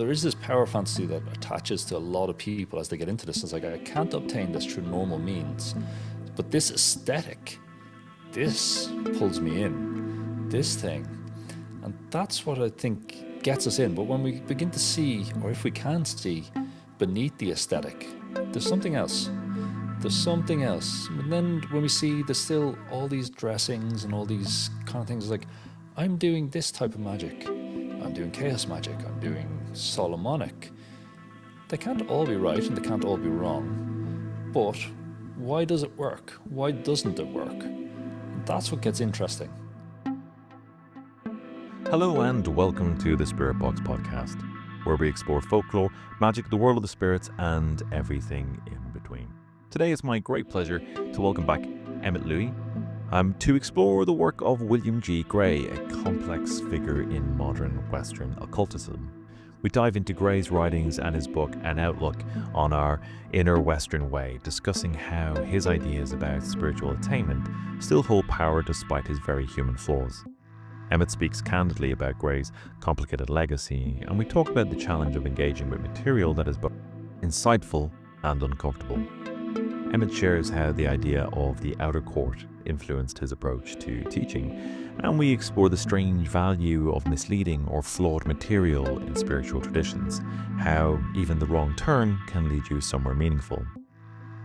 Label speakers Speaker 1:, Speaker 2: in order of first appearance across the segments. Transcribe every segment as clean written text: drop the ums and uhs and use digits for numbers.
Speaker 1: there is this power fantasy that attaches to a lot of people as they get into this. It's like, I can't obtain this through normal means, but this aesthetic, this pulls me in, this thing. And that's what I think gets us in. But when we begin to see, or if we can see, beneath the aesthetic, there's something else. There's something else. And then when we see there's still all these dressings and all these kind of things, like, I'm doing this type of magic, I'm doing chaos magic, I'm doing Solomonic. They can't all be right and they can't all be wrong. But why does it work? Why doesn't it work? That's what gets interesting.
Speaker 2: Hello and welcome to the Spirit Box podcast, where we explore folklore, magic, the world of the spirits, and everything in between. Today it's my great pleasure to welcome back Emmet Louis to explore the work of William G. Gray, a complex figure in modern Western occultism. We dive into Gray's writings and his book An Outlook on Our Inner Western Way, discussing how his ideas about spiritual attainment still hold power despite his very human flaws. Emmet speaks candidly about Gray's complicated legacy, and we talk about the challenge of engaging with material that is both insightful and uncomfortable. Emmet shares how the idea of the outer court influenced his approach to teaching, and we explore the strange value of misleading or flawed material in spiritual traditions, how even the wrong turn can lead you somewhere meaningful.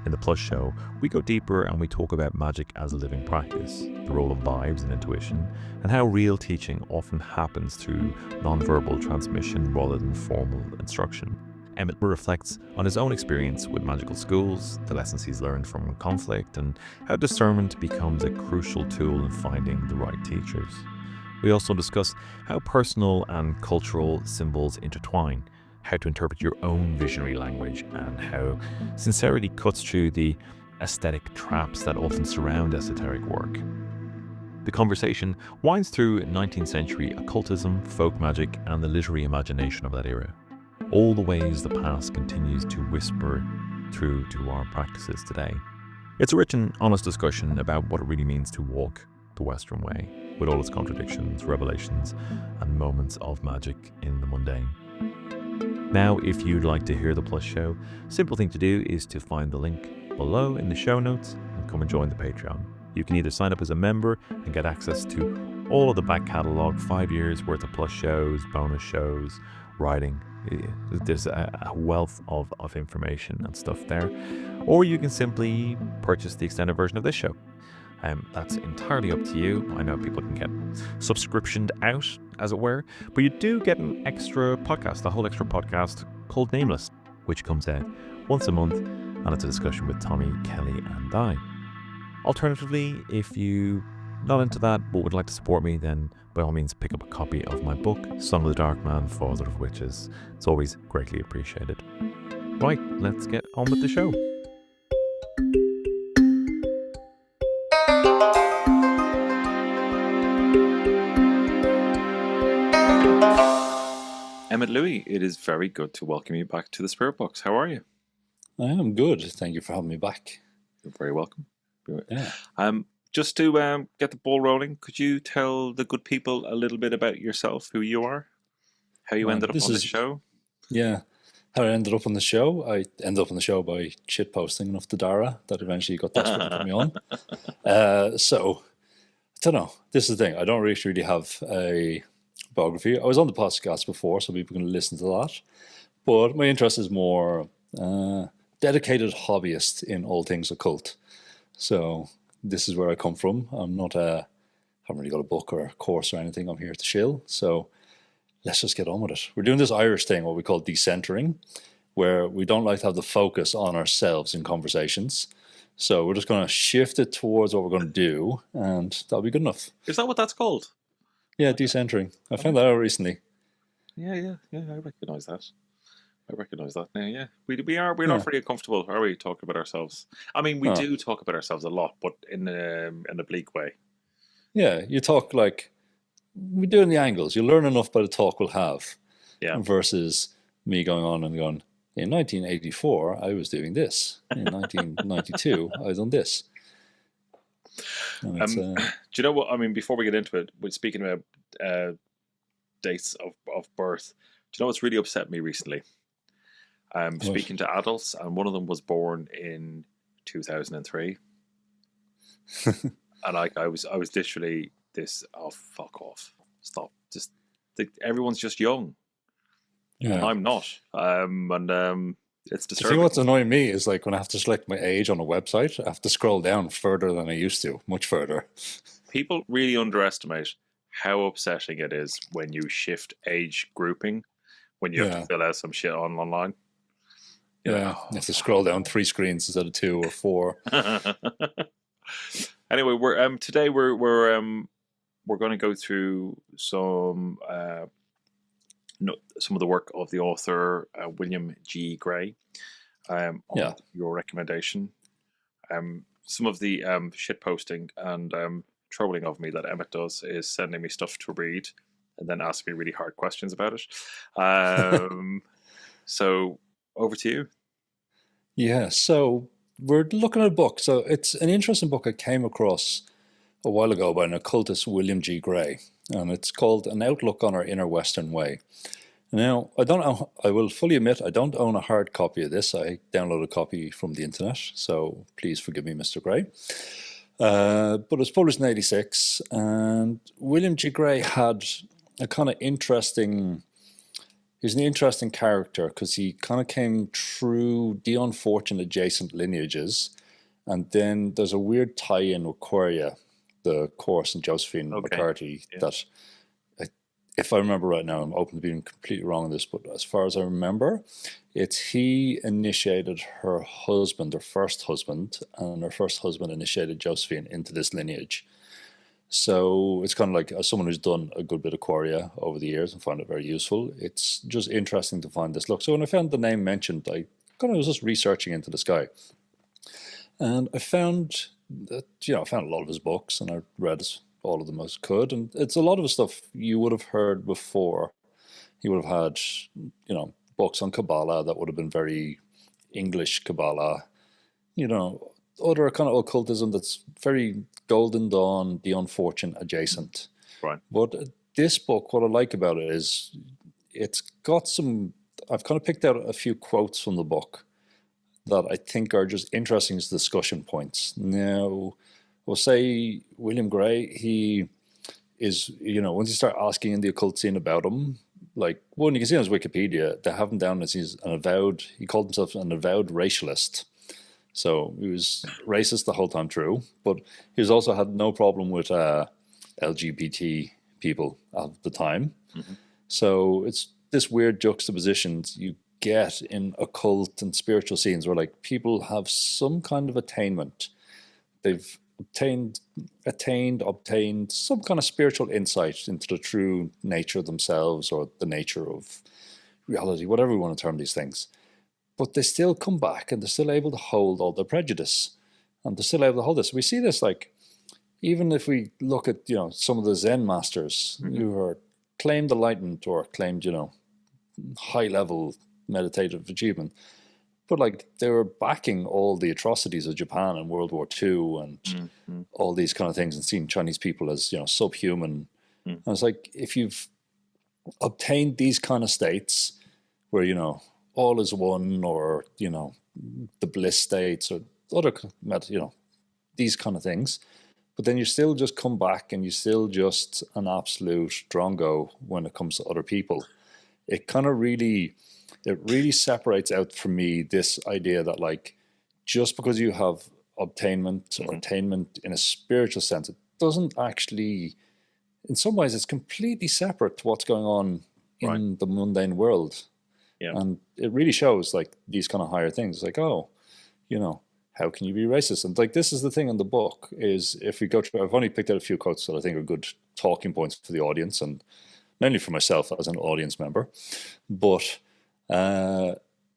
Speaker 2: In the Plus show, we go deeper and we talk about magic as a living practice, the role of vibes and intuition, and how real teaching often happens through non-verbal transmission rather than formal instruction. Emmet reflects on his own experience with magical schools, the lessons he's learned from conflict, and how discernment becomes a crucial tool in finding the right teachers. We also discuss how personal and cultural symbols intertwine, how to interpret your own visionary language, and how sincerity cuts through the aesthetic traps that often surround esoteric work. The conversation winds through 19th century occultism, folk magic, and the literary imagination of that era. All the ways the past continues to whisper through to our practices today. It's a rich and honest discussion about what it really means to walk the Western way, with all its contradictions, revelations, and moments of magic in the mundane. Now, if you'd like to hear the Plus show, simple thing to do is to find the link below in the show notes and come and join the Patreon. You can either sign up as a member and get access to all of the back catalogue, 5 years worth of Plus shows, bonus shows, writing. There's a wealth of information and stuff there. Or you can simply purchase the extended version of this show. That's entirely up to you. I know people can get subscriptioned out, as it were, but you do get an extra podcast, a whole extra podcast called Nameless, which comes out once a month, and it's a discussion with Tommy, Kelly, and I. Alternatively, if you're not into that but would like to support me, then by all means pick up a copy of my book, Son of the Dark Man, Father of Witches. It's always greatly appreciated. Right, let's get on with the show. Emmet Louis, it is very good to welcome you back to the Spirit Box. How are you?
Speaker 1: I am good. Thank you for having me back.
Speaker 2: You're very welcome.
Speaker 1: Yeah.
Speaker 2: Just to get the ball rolling, could you tell the good people a little bit about yourself, who you are, how you ended up on the show?
Speaker 1: Yeah, how I ended up on the show. I ended up on the show by shitposting enough to Dara that eventually got desperate and put me on. So, I don't know. This is the thing. I don't really have a biography. I was on the podcast before, so people can listen to that. But my interest is more dedicated hobbyist in all things occult. So this is where I come from. I'm not haven't really got a book or a course or anything. I'm here to chill. So let's just get on with it. We're doing this Irish thing, what we call decentering, where we don't like to have the focus on ourselves in conversations. So we're just going to shift it towards what we're going to do, and that'll be good enough.
Speaker 2: Is that what that's called?
Speaker 1: Yeah, decentering. I found that out recently.
Speaker 2: Yeah. I recognise that. Now. Yeah, we're not very comfortable, are we, talking about ourselves? I mean, we do talk about ourselves a lot, but in a bleak way.
Speaker 1: Yeah, you talk like we do in the angles. You learn enough by the talk we'll have.
Speaker 2: Yeah.
Speaker 1: Versus me going on and going, in 1984, I was doing this. In 1992, I was on this.
Speaker 2: Do you know what? I mean, before we get into it, we're speaking about dates of birth.
Speaker 3: you know what's really upset me recently? I'm speaking to adults, and one of them was born in 2003, and I was literally this. Oh, fuck off! Stop! Just everyone's just young, and I'm not. It's
Speaker 1: The
Speaker 3: disturbing.
Speaker 1: thing what's annoying me is like when I have to select my age on a website, I have to scroll down further than I used to, much further.
Speaker 3: People really underestimate how upsetting it is when you shift age grouping, when you have to fill out some shit online.
Speaker 1: You have to scroll down 3 screens instead of 2 or 4.
Speaker 3: Anyway, we're today we're going to go through some of the work of the author William G. Gray. On your recommendation. Some of the shit posting and trolling of me that Emmet does is sending me stuff to read and then asking me really hard questions about it. So over to you.
Speaker 1: Yeah, so we're looking at a book. So it's an interesting book I came across a while ago by an occultist, William G. Gray, and it's called An Outlook on Our Inner Western Way. Now, I will fully admit, I don't own a hard copy of this. I downloaded a copy from the internet, so please forgive me, Mr. Gray. But it was published in 1986, and William G. Gray had a kind of interesting... He's an interesting character because he kind of came through the unfortunate adjacent lineages, and then there's a weird tie-in with Queria, the course in Josephine McCarthy, that... If I remember right now, I'm open to being completely wrong on this, but as far as I remember, it's he initiated her husband, her first husband, and her first husband initiated Josephine into this lineage. So it's kind of like, as someone who's done a good bit of Queria over the years and found it very useful, it's just interesting to find this look. So when I found the name mentioned, I kind of was just researching into this guy. And I found that, I found a lot of his books, and I read all of them as could, and it's a lot of the stuff you would have heard before. He would have had, books on Kabbalah that would have been very English Kabbalah, other kind of occultism that's very Golden Dawn, the unfortunate adjacent.
Speaker 3: Right.
Speaker 1: But this book, what I like about it is it's got I've kind of picked out a few quotes from the book that I think are just interesting as discussion points. Now, we'll say William Gray, he is, once you start asking in the occult scene about him, like, one, you can see on his Wikipedia, they have him down as he called himself an avowed racialist. So he was racist the whole time through, but he's also had no problem with LGBT people at the time. Mm-hmm. So it's this weird juxtaposition you get in occult and spiritual scenes where, like, people have some kind of attainment. They've obtained some kind of spiritual insight into the true nature of themselves or the nature of reality, whatever we want to term these things. But they still come back and they're still able to hold all their prejudice, and they're still able to hold this. We see this, like, even if we look at, some of the Zen masters who are claimed enlightenment or claimed, high level meditative achievement, but like they were backing all the atrocities of Japan in World War II and all these kind of things, and seeing Chinese people as, subhuman. And it's like, if you've obtained these kind of states where, all is one, or, the bliss states or other, these kind of things, but then you still just come back and you're still just an absolute drongo when it comes to other people. It really separates out for me this idea that, like, just because you have obtainment or attainment in a spiritual sense, it doesn't actually, in some ways, it's completely separate to what's going on in the mundane world. Yeah. And it really shows, like, these kind of higher things. Like, how can you be racist? And, like, this is the thing in the book is, if we go through, I've only picked out a few quotes that I think are good talking points for the audience, and mainly for myself as an audience member. But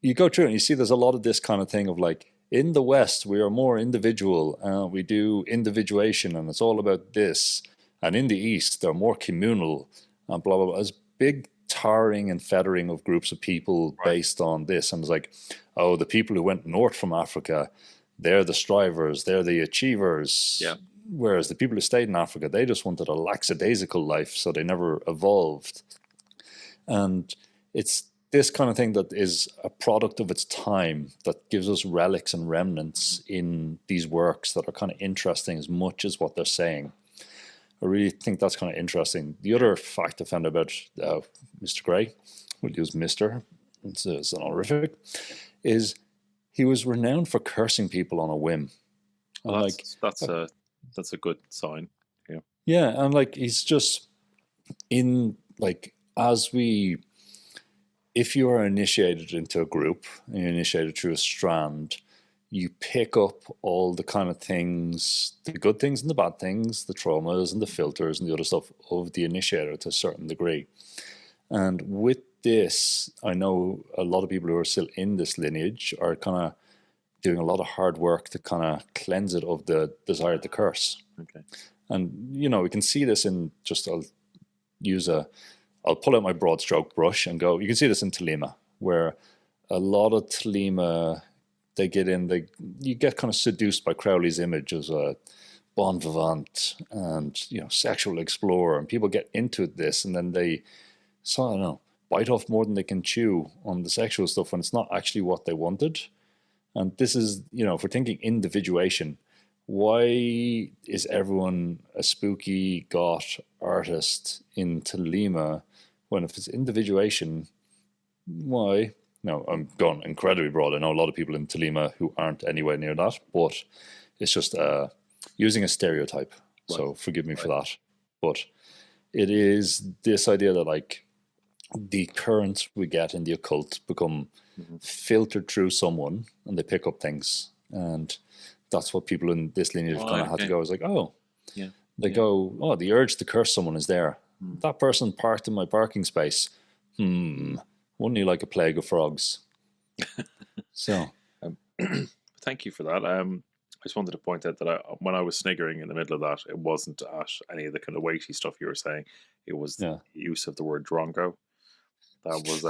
Speaker 1: you go through and you see there's a lot of this kind of thing of, like, in the West, we are more individual. We do individuation, and it's all about this. And in the East, they're more communal, and blah, blah, blah. There's big tarring and fettering of groups of people based on this. And it's like, the people who went north from Africa, they're the strivers, they're the achievers. Yeah. Whereas the people who stayed in Africa, they just wanted a lackadaisical life, so they never evolved. And it's this kind of thing that is a product of its time that gives us relics and remnants in these works that are kind of interesting as much as what they're saying. I really think that's kind of interesting. The other fact I found about Mr. Gray, we'll use Mr., it's an honorific, is he was renowned for cursing people on a whim.
Speaker 3: Well, that's a good sign. Yeah.
Speaker 1: Yeah, and like he's just in like if you are initiated into a group and you're initiated through a strand, you pick up all the kind of things, the good things and the bad things, the traumas and the filters and the other stuff of the initiator to a certain degree. And with this, I know a lot of people who are still in this lineage are kind of doing a lot of hard work to kind of cleanse it of the desire to curse.
Speaker 3: Okay.
Speaker 1: And, we can see this in just, I'll pull out my broad stroke brush and go, you can see this in Thelema, where a lot of Thelema, you get kind of seduced by Crowley's image as a bon vivant and, sexual explorer, and people get into this and then they, I don't know, bite off more than they can chew on the sexual stuff when it's not actually what they wanted. And this is, if we're thinking individuation, why is everyone a spooky goth artist in Thelema when if it's individuation, why? No, I'm going incredibly broad. I know a lot of people in Thelema who aren't anywhere near that, but it's just using a stereotype. Right. So forgive me for that. But it is this idea that like the currents we get in the occult become filtered through someone and they pick up things. And that's what people in this lineage kind of had to go. It's like, they go, the urge to curse someone is there. That person parked in my parking space. Wouldn't you like a plague of frogs? So,
Speaker 3: thank you for that. I just wanted to point out that when I was sniggering in the middle of that, it wasn't at any of the kind of weighty stuff you were saying. It was the use of the word drongo. That was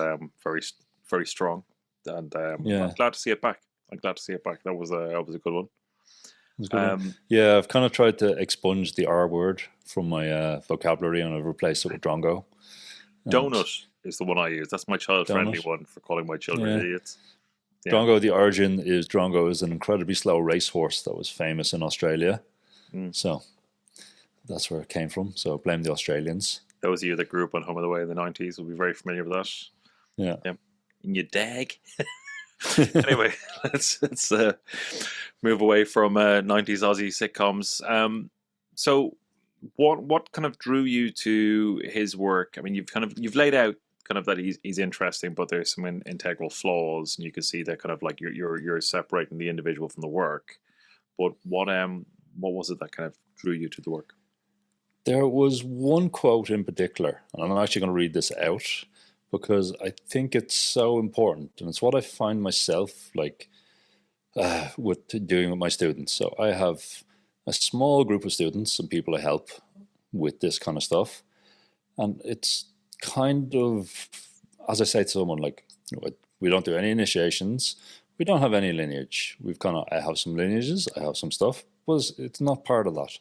Speaker 3: very, very strong, and I'm glad to see it back. That was a good one.
Speaker 1: I've kind of tried to expunge the R word from my vocabulary, and I've replaced it with drongo.
Speaker 3: Donut is the one I use. That's my child-friendly one for calling my children idiots. Yeah.
Speaker 1: Drongo, the origin is Drongo is an incredibly slow racehorse that was famous in Australia. So that's where it came from. So blame the Australians.
Speaker 3: Those of you that grew up on Home of the Way in the 90s will be very familiar with that.
Speaker 1: Yeah.
Speaker 3: In your dag. Anyway, let's move away from 90s Aussie sitcoms. So what kind of drew you to his work? I mean, you've laid out kind of that he's interesting, but there's some integral flaws, and you can see that kind of like you're separating the individual from the work. But what was it that kind of drew you to the work?
Speaker 1: There was one quote in particular, and I'm actually going to read this out because I think it's so important, and it's what I find myself like with doing with my students. So I have a small group of students and people I help with this kind of stuff, and it's kind of, as I say to someone, like, we don't do any initiations, we don't have any lineage. I have some lineages, I have some stuff, but it's not part of that.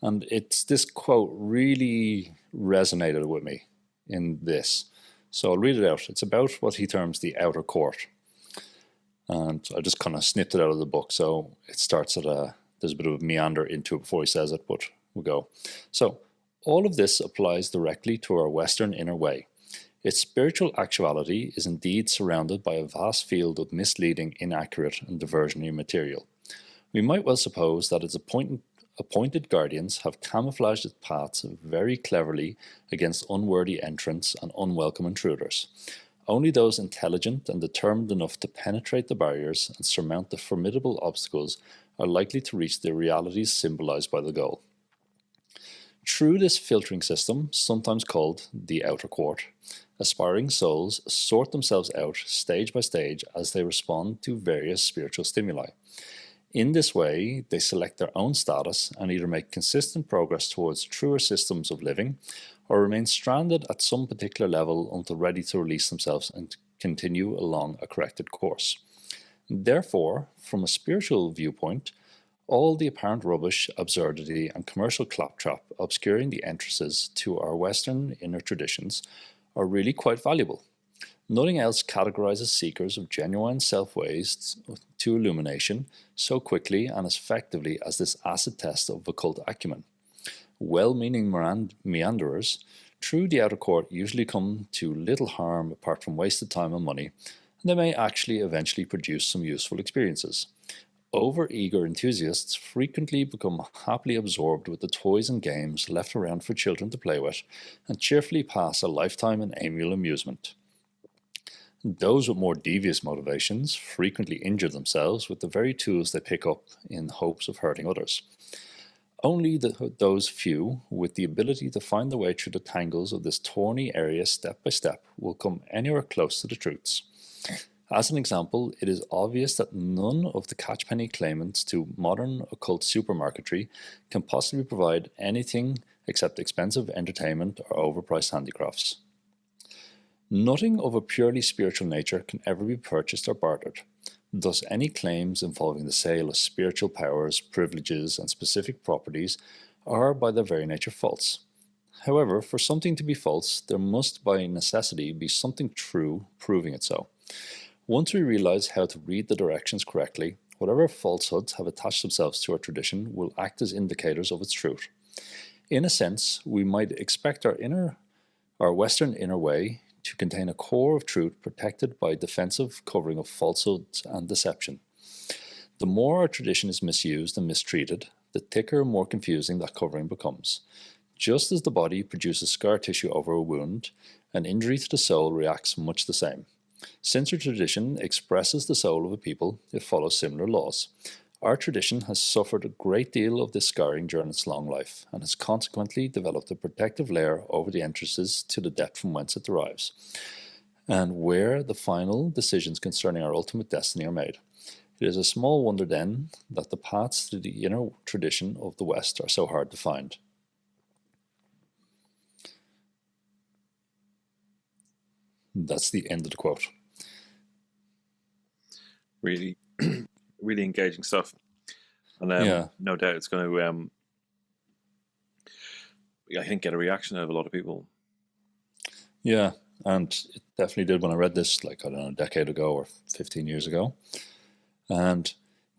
Speaker 1: And this quote really resonated with me in this. So I'll read it out. It's about what he terms the outer court. And I just kind of snipped it out of the book. So it starts there's a bit of a meander into it before he says it, but we'll go. So all of this applies directly to our Western inner way. Its spiritual actuality is indeed surrounded by a vast field of misleading, inaccurate, and diversionary material. We might well suppose that its appointed guardians have camouflaged its paths very cleverly against unworthy entrants and unwelcome intruders. Only those intelligent and determined enough to penetrate the barriers and surmount the formidable obstacles are likely to reach the realities symbolized by the goal. Through this filtering system, sometimes called the outer court, aspiring souls sort themselves out stage by stage as they respond to various spiritual stimuli. In this way, they select their own status and either make consistent progress towards truer systems of living or remain stranded at some particular level until ready to release themselves and continue along a corrected course. Therefore, from a spiritual viewpoint, all the apparent rubbish, absurdity, and commercial claptrap obscuring the entrances to our Western inner traditions are really quite valuable. Nothing else categorizes seekers of genuine self-ways to illumination so quickly and as effectively as this acid test of occult acumen. Well-meaning meanderers through the outer court usually come to little harm apart from wasted time and money, and they may actually eventually produce some useful experiences. Over-eager enthusiasts frequently become happily absorbed with the toys and games left around for children to play with, and cheerfully pass a lifetime in amiable amusement. Those with more devious motivations frequently injure themselves with the very tools they pick up in hopes of hurting others. Only those few with the ability to find their way through the tangles of this thorny area step by step will come anywhere close to the truths. As an example, it is obvious that none of the catchpenny claimants to modern occult supermarketry can possibly provide anything except expensive entertainment or overpriced handicrafts. Nothing of a purely spiritual nature can ever be purchased or bartered. Thus, any claims involving the sale of spiritual powers, privileges, and specific properties are by their very nature false. However, for something to be false, there must by necessity be something true proving it so. Once we realize how to read the directions correctly, whatever falsehoods have attached themselves to our tradition will act as indicators of its truth. In a sense, we might expect our Western inner way to contain a core of truth protected by a defensive covering of falsehoods and deception. The more our tradition is misused and mistreated, the thicker and more confusing that covering becomes. Just as the body produces scar tissue over a wound, an injury to the soul reacts much the same. Since our tradition expresses the soul of a people, it follows similar laws. Our tradition has suffered a great deal of this scarring during its long life, and has consequently developed a protective layer over the entrances to the depth from whence it derives, and where the final decisions concerning our ultimate destiny are made. It is a small wonder then that the paths to the inner tradition of the West are so hard to find. That's the end of the quote.
Speaker 3: Really, really engaging stuff, and no doubt it's going to, I think, get a reaction out of a lot of people.
Speaker 1: Yeah, and it definitely did when I read this, like, I don't know, a decade ago or 15 years ago. And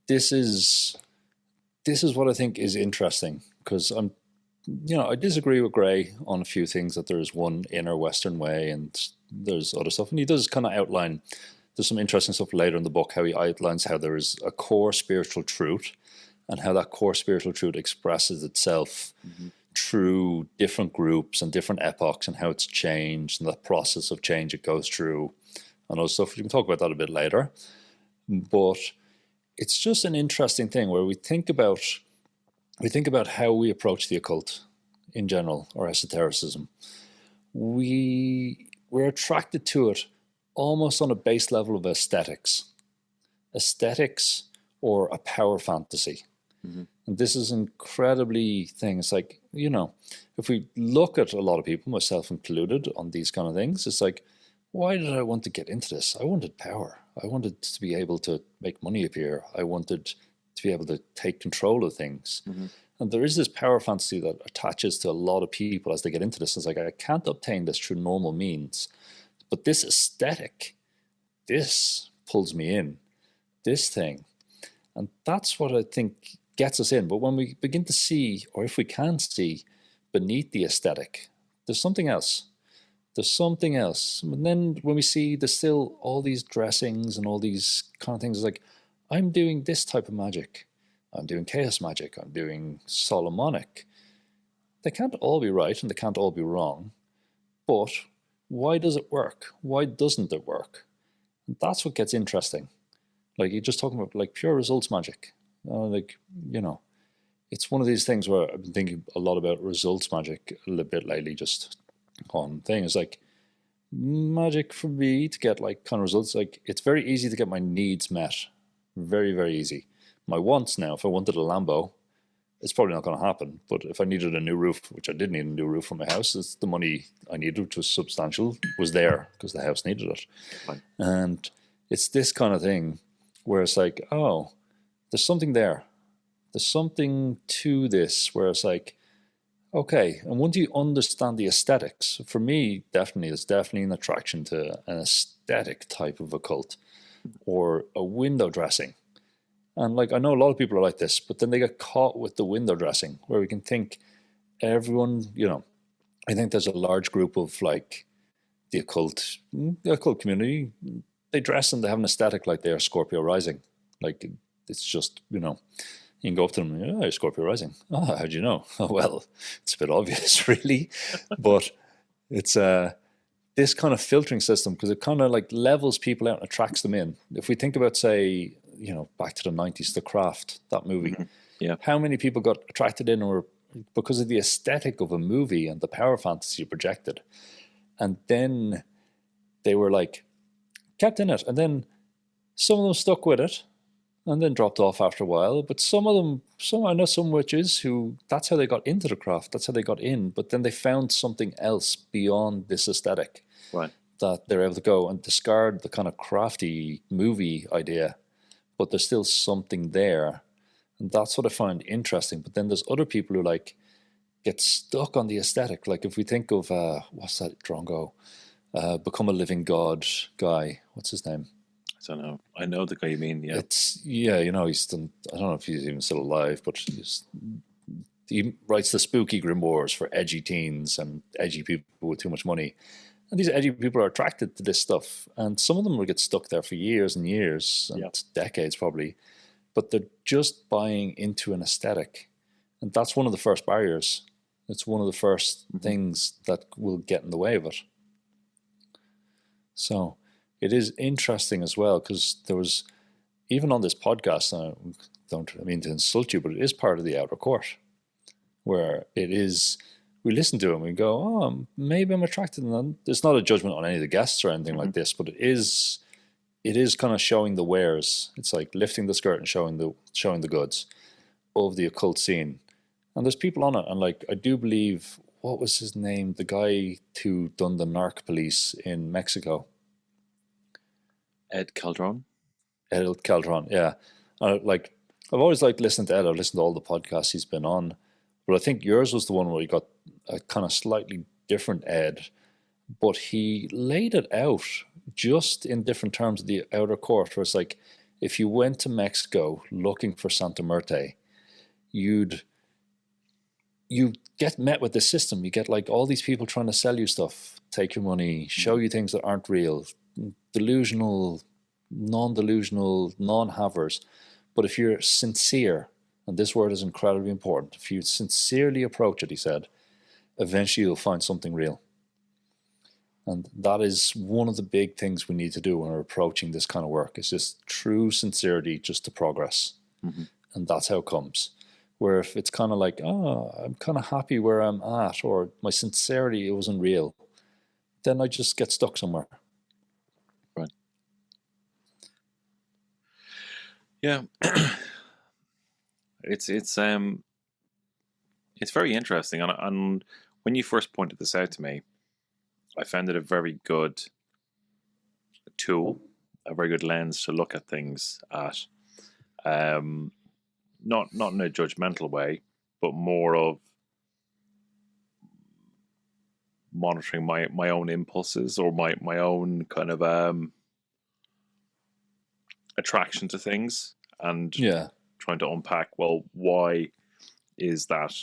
Speaker 1: this is what I think is interesting, because I disagree with Gray on a few things, that there is one inner Western way and there's other stuff, and he does kind of outline. There's some interesting stuff later in the book how he outlines how there is a core spiritual truth, and how that core spiritual truth expresses itself through different groups and different epochs, and how it's changed and the process of change it goes through and other stuff. We can talk about that a bit later, but it's just an interesting thing where we think about how we approach the occult in general, or esotericism. We're attracted to it almost on a base level of aesthetics or a power fantasy. And this is incredibly things like, if we look at a lot of people, myself included, on these kind of things, it's like, why did I want to get into this? I wanted power. I wanted to be able to make money appear. I wanted to be able to take control of things. And there is this power fantasy that attaches to a lot of people as they get into this. It's like, I can't obtain this through normal means, but this aesthetic, this pulls me in, this thing. And that's what I think gets us in. But when we begin to see, or if we can see, beneath the aesthetic, there's something else. There's something else. And then when we see there's still all these dressings and all these kind of things, it's like, I'm doing this type of magic. I'm doing chaos magic. I'm doing Solomonic. They can't all be right and they can't all be wrong. But why does it work? Why doesn't it work? And that's what gets interesting. Like, you're just talking about like pure results magic. It's one of these things where I've been thinking a lot about results magic a little bit lately, just on thing. It's like, magic for me to get like kind of results, like, it's very easy to get my needs met. Very, very easy. My wants now, if I wanted a Lambo, it's probably not going to happen. But if I needed a new roof, which I did need a new roof for my house, it's the money I needed, which was substantial, was there because the house needed it.
Speaker 3: Fine.
Speaker 1: And it's this kind of thing where it's like, oh, there's something there. There's something to this where it's like, okay. And once you understand the aesthetics, for me, definitely, there's definitely an attraction to an aesthetic type of occult, or a window dressing. And like, I know a lot of people are like this, but then they get caught with the window dressing, where we can think everyone, I think there's a large group of like the occult community. They dress and they have an aesthetic like they are Scorpio rising. Like, it's just, you can go up to them, you're Scorpio rising. Oh, how'd you know? Oh, well, it's a bit obvious, really. But it's this kind of filtering system, because it kind of like levels people out and attracts them in. If we think about, say, back to the 90s, The Craft, that movie.
Speaker 3: Yeah.
Speaker 1: How many people got attracted in, or because of the aesthetic of a movie and the power fantasy projected? And then they were like kept in it, and then some of them stuck with it and then dropped off after a while. But I know some witches who, that's how they got into the craft, that's how they got in, but then they found something else beyond this aesthetic,
Speaker 3: right,
Speaker 1: that they're able to go and discard the kind of crafty movie idea, but there's still something there. And that's what I find interesting. But then there's other people who like get stuck on the aesthetic. Like if we think of what's that Drongo, Become a Living God guy, what's his name?
Speaker 3: I don't know. I know the guy you mean. Yeah,
Speaker 1: he's done, I don't know if he's even still alive, but he writes the spooky grimoires for edgy teens and edgy people with too much money. And these edgy people are attracted to this stuff, and some of them will get stuck there for years and years and decades probably, but they're just buying into an aesthetic. And that's one of the first barriers. It's one of the first things that will get in the way of it. So it is interesting as well, because there was, even on this podcast, I don't mean to insult you, but it is part of the outer court, where it is, we listen to it and we go, oh, maybe I'm attracted to them. It's not a judgment on any of the guests or anything like this, but it is kind of showing the wares. It's like lifting the skirt and showing the goods of the occult scene. And there's people on it, and like, I do believe, what was his name? The guy who done the narc police in Mexico.
Speaker 3: Ed Calderon,
Speaker 1: yeah. I've always liked listening to Ed. I've listened to all the podcasts he's been on, but I think yours was the one where you got a kind of slightly different Ed, but he laid it out just in different terms of the outer court, where it's like, if you went to Mexico looking for Santa Muerte, you get met with the system. You get like all these people trying to sell you stuff, take your money, show you things that aren't real, delusional, non-delusional, non-havers. But if you're sincere, and this word is incredibly important, if you sincerely approach it, he said, eventually you'll find something real. And that is one of the big things we need to do when we're approaching this kind of work. It's just true sincerity just to progress. And that's how it comes. Where if it's kind of like, oh, I'm kind of happy where I'm at, or my sincerity, it wasn't real, then I just get stuck somewhere.
Speaker 3: Right. Yeah. It's very interesting. And when you first pointed this out to me, I found it a very good tool, a very good lens to look at things at. Not in a judgmental way, but more of monitoring my own impulses, or my own kind of attraction to things, and trying to unpack, well, why is that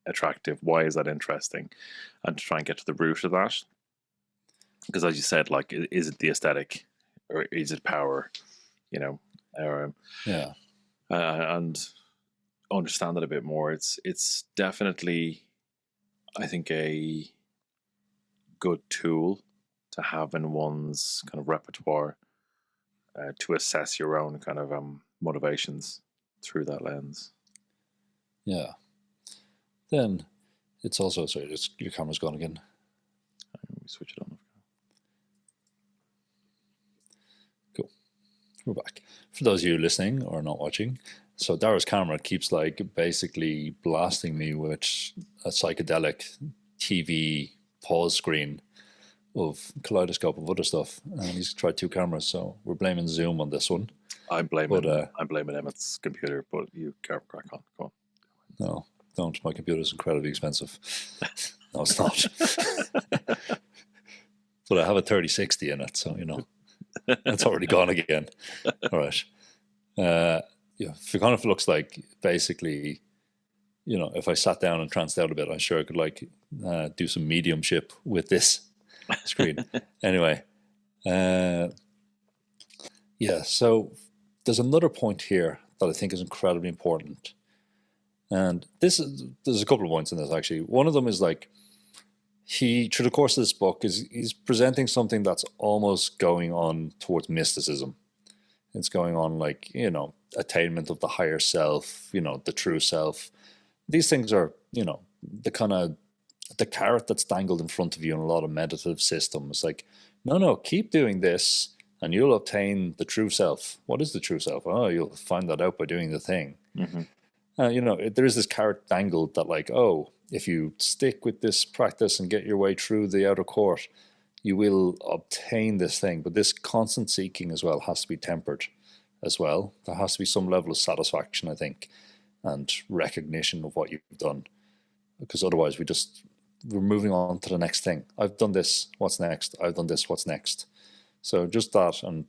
Speaker 3: attractive? Why is that interesting? And to try and get to the root of that. Because as you said, like, is it the aesthetic, or is it power? And understand it a bit more. It's definitely, I think, a good tool to have in one's kind of repertoire, to assess your own kind of motivations through that lens.
Speaker 1: Yeah. Then it's also, sorry, your camera's gone again.
Speaker 3: Let me switch it on.
Speaker 1: Cool. We're back. For those of you listening or not watching, so Dara's camera keeps like basically blasting me with a psychedelic TV pause screen of kaleidoscope of other stuff, and he's tried 2 cameras, so we're blaming Zoom on this one.
Speaker 3: I'm blaming Emmet's computer, but you crack on. Go on.
Speaker 1: No, don't. My computer's incredibly expensive. No, it's not. but I have a 3060 in it, so it's already gone again. All right. It kind of looks like basically, if I sat down and tranced out a bit, I'm sure I could do some mediumship with this screen. Anyway, so there's another point here that I think is incredibly important. And there's a couple of points in this, actually. One of them is he, through the course of this book, he's presenting something that's almost going on towards mysticism. It's going on attainment of the higher self, the true self. These things are, the kind of the carrot that's dangled in front of you in a lot of meditative systems. No, keep doing this and you'll obtain the true self. What is the true self? Oh, you'll find that out by doing the thing.
Speaker 3: Mm-hmm.
Speaker 1: There is this carrot dangled that if you stick with this practice and get your way through the outer court, you will obtain this thing. But this constant seeking as well has to be tempered as well. There has to be some level of satisfaction, I think, and recognition of what you've done. Because otherwise we're moving on to the next thing. I've done this, what's next? I've done this, what's next? So just that, and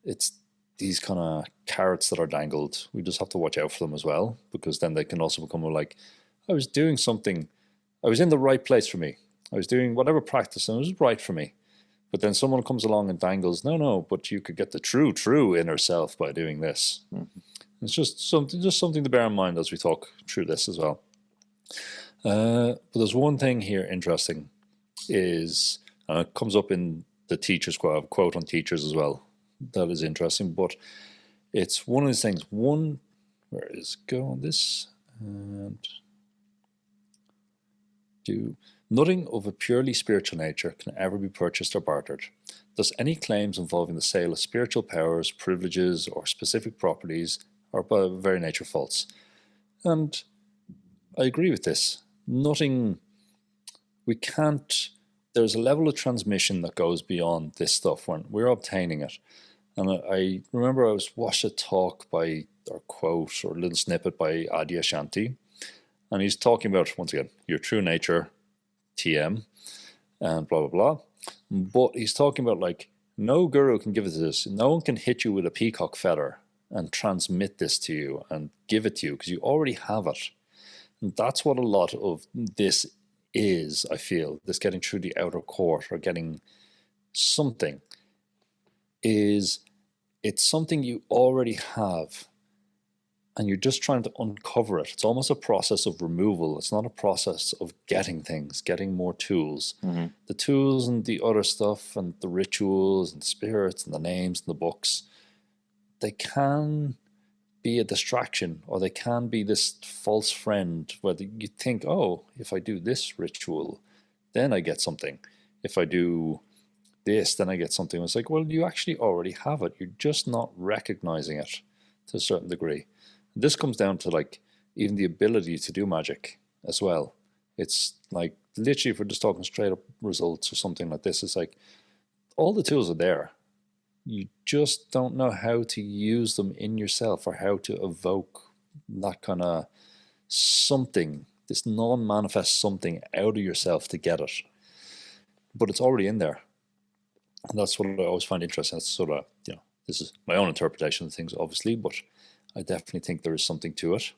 Speaker 1: it's these kind of carrots that are dangled. We just have to watch out for them as well, because then they can also become I was doing something, I was in the right place for me. I was doing whatever practice and it was right for me. But then someone comes along and dangles, no, but you could get the true inner self by doing this. Mm-hmm. It's just something to bear in mind as we talk through this as well. But there's one thing here interesting is, and it comes up in the teachers quote on teachers as well, that is interesting, but it's one of these things. Where is go on this? And nothing of a purely spiritual nature can ever be purchased or bartered. Thus, any claims involving the sale of spiritual powers, privileges, or specific properties are by very nature false. And I agree with this. There's a level of transmission that goes beyond this stuff when we're obtaining it. And I remember I watched a talk or quote or a little snippet by Adyashanti, and he's talking about, once again, your true nature, TM, and blah, blah, blah. But he's talking about no guru can give it to this. No one can hit you with a peacock feather and transmit this to you and give it to you because you already have it. And that's what a lot of this is, I feel, this getting through the outer court or getting something, it's something you already have and you're just trying to uncover it. It's almost a process of removal. It's not a process of getting things, getting more tools. Mm-hmm. The tools and the other stuff and the rituals and the spirits and the names and the books, they can be a distraction, or they can be this false friend where you think, oh, if I do this ritual, then I get something. If I do this, then I get something. It's well, you actually already have it. You're just not recognizing it to a certain degree. This comes down to even the ability to do magic as well. It's literally, if we're just talking straight up results or something like this, it's all the tools are there. You just don't know how to use them in yourself or how to evoke that kind of something, this non-manifest something out of yourself to get it. But it's already in there. And that's what I always find interesting. It's sort of, this is my own interpretation of things, obviously, but I definitely think there is something to it.